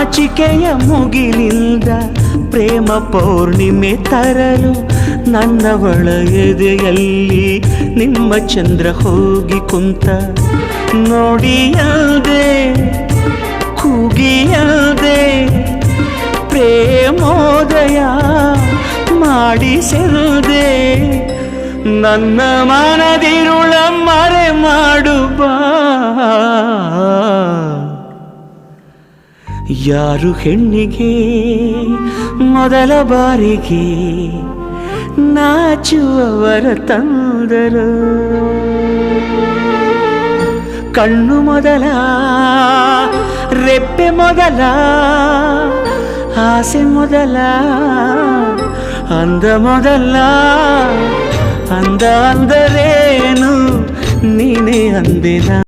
ನಾಚಿಕೆಯ ಮುಗಿಲಿಂದ ಪ್ರೇಮ ಪೌರ್ಣಿಮೆ ತರಲು ನನ್ನವಳ ಎದೆಯಲ್ಲಿ ನಿಮ್ಮ ಚಂದ್ರ ಹೋಗಿ ಕುಂತ ನೋಡಿಯಲ್ದೆ ಕೂಗಿಯಲ್ದೆ ಪ್ರೇಮೋದಯ ಮಾಡಿಸಲ್ದೆ ನನ್ನ ಮನದಿರುಳ ಮರೆ ಮಾಡುವ ಯಾರು ಹೆಣ್ಣಿಗೆ ಮೊದಲ ಬಾರಿಗೆ ನಾಚುವವರ ತಂದರು ಕಣ್ಣು ಮೊದಲ ರೆಪ್ಪೆ ಮೊದಲ ಆಸೆ ಮೊದಲ ಅಂದ ಮೊದಲ ಅಂದ ಅಂದರೇನು ನೀನೇ ಅಂದಿನ